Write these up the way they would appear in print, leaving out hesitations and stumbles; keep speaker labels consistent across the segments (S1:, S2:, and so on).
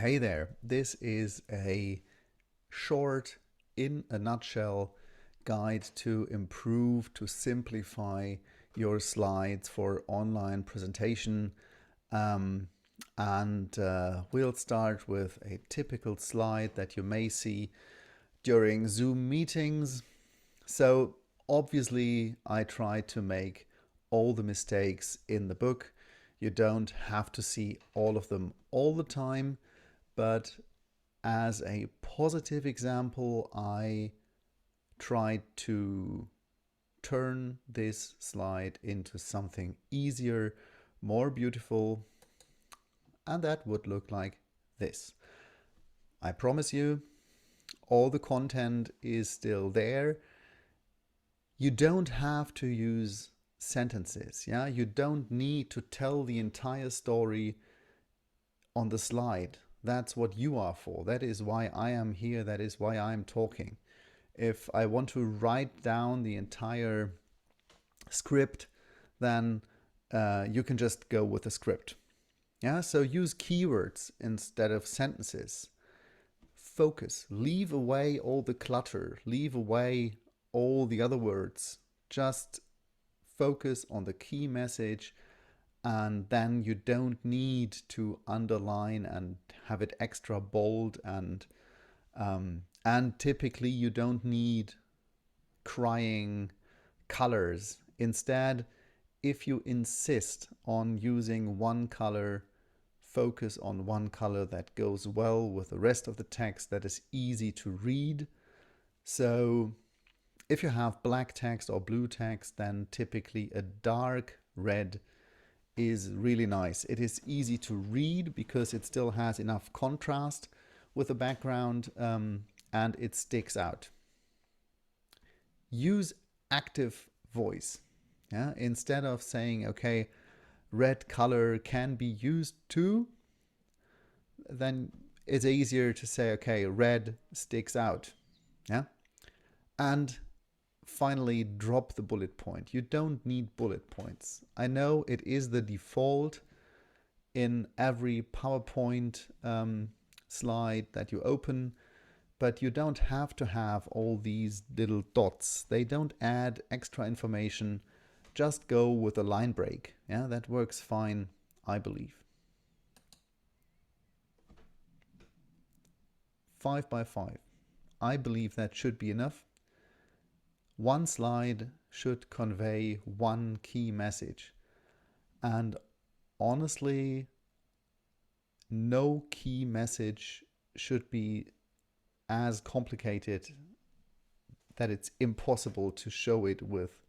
S1: Hey there, this is a short, in a nutshell, guide to improve, to simplify your slides for online presentation. Um, and we'll start with a typical slide that you may see during Zoom meetings. So obviously, I try to make all the mistakes in the book. You don't have to see all of them all the time, but as a positive example, I tried to turn this slide into something easier, more beautiful, and that would look like this. I promise you, all the content is still there. You don't have to use sentences. Yeah, you don't need to tell the entire story on the slide. That's what you are for. That is why I am here. That is why I'm talking. If I want to write down the entire script, then you can just go with the script. Yeah, so use keywords instead of sentences. Focus. Leave away all the clutter. Leave away all the other words. Just focus on the key message, and then you don't need to underline and have it extra bold, and typically you don't need crying colors. Instead, if you insist on using one color, focus on one color that goes well with the rest of the text, that is easy to read. So if you have black text or blue text, then typically a dark red is really nice. It is easy to read because it still has enough contrast with the background, and it sticks out. Use active voice. Yeah? Instead of saying, okay, red color can be used too, then it's easier to say, okay, red sticks out. Yeah. And finally, drop the bullet point. You don't need bullet points. I know it is the default in every PowerPoint slide that you open, but you don't have to have all these little dots. They don't add extra information. Just go with a line break. Yeah, that works fine, I believe. 5 by 5. I believe that should be enough. One slide should convey one key message. And honestly, no key message should be as complicated that it's impossible to show it with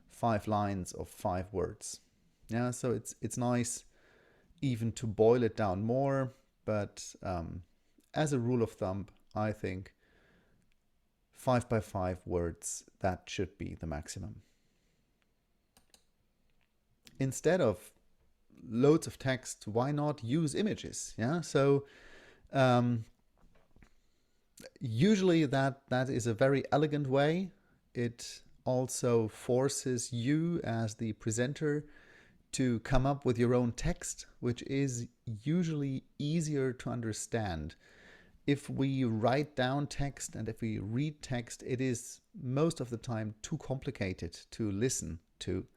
S1: 5 lines of 5 words. Yeah, so it's nice even to boil it down more, but as a rule of thumb, I think 5 by 5 words, that should be the maximum. Instead of loads of text, why not use images? Yeah, so usually that is a very elegant way. It also forces you as the presenter to come up with your own text, which is usually easier to understand. If we write down text and if we read text, it is most of the time too complicated to listen to.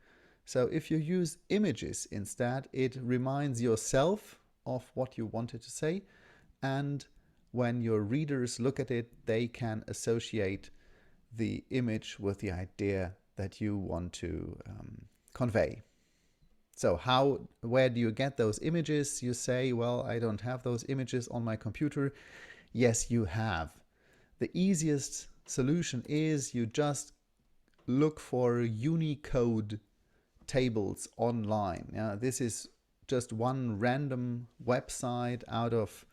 S1: So if you use images instead, it reminds yourself of what you wanted to say, and when your readers look at it, they can associate the image with the idea that you want to convey. So where do you get those images? You say, well, I don't have those images on my computer. Yes, you have. The easiest solution is you just look for Unicode tables online. Yeah, this is just one random website out of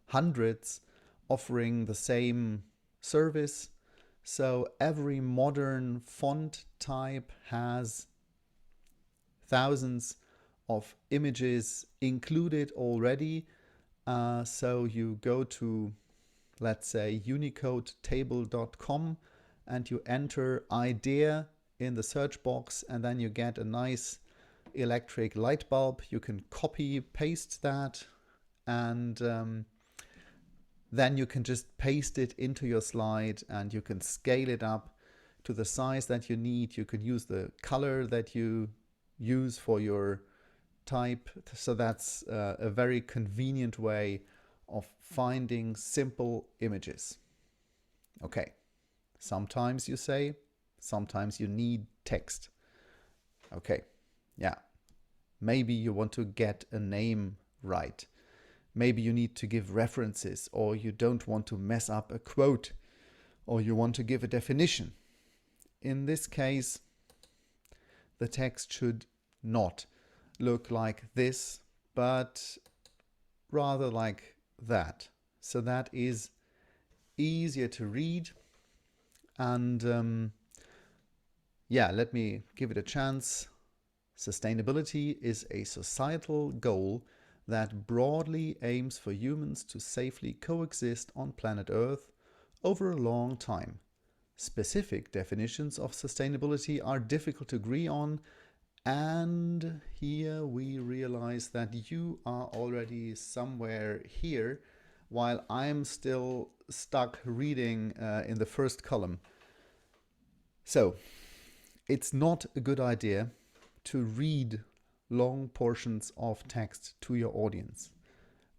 S1: hundreds offering the same service. So every modern font type has thousands of images included already. So you go to, let's say, unicodetable.com and you enter idea in the search box, and then you get a nice electric light bulb. You can copy paste that, and then you can just paste it into your slide and you can scale it up to the size that you need. You could use the color that you use for your type. So that's a very convenient way of finding simple images. Okay, sometimes you say, sometimes you need text. Okay, yeah, maybe you want to get a name right. Maybe you need to give references, or you don't want to mess up a quote, or you want to give a definition. In this case, the text should not look like this, but rather like that. So that is easier to read. And yeah, let me give it a chance. Sustainability is a societal goal that broadly aims for humans to safely coexist on planet Earth over a long time. Specific definitions of sustainability are difficult to agree on, and here we realize that you are already somewhere here while I'm still stuck reading in the first column. So it's not a good idea to read long portions of text to your audience.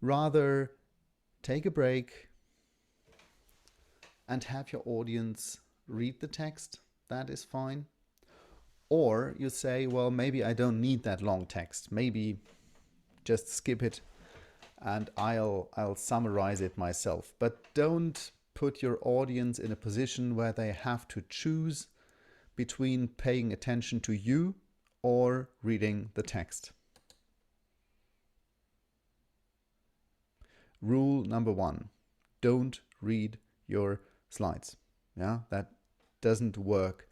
S1: Rather, take a break and have your audience read the text. That is fine. Or you say, well, maybe I don't need that long text. Maybe just skip it and I'll summarize it myself. But don't put your audience in a position where they have to choose between paying attention to you or reading the text. Rule number 1, don't read your slides. Yeah, that doesn't work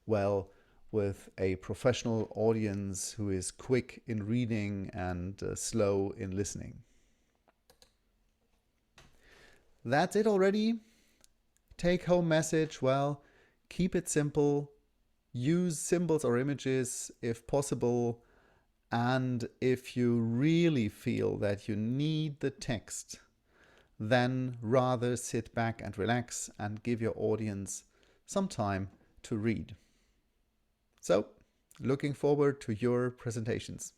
S1: well with a professional audience who is quick in reading and slow in listening. That's it already. Take home message, well, keep it simple. Use symbols or images if possible. And if you really feel that you need the text, then rather sit back and relax and give your audience some time to read. So, looking forward to your presentations.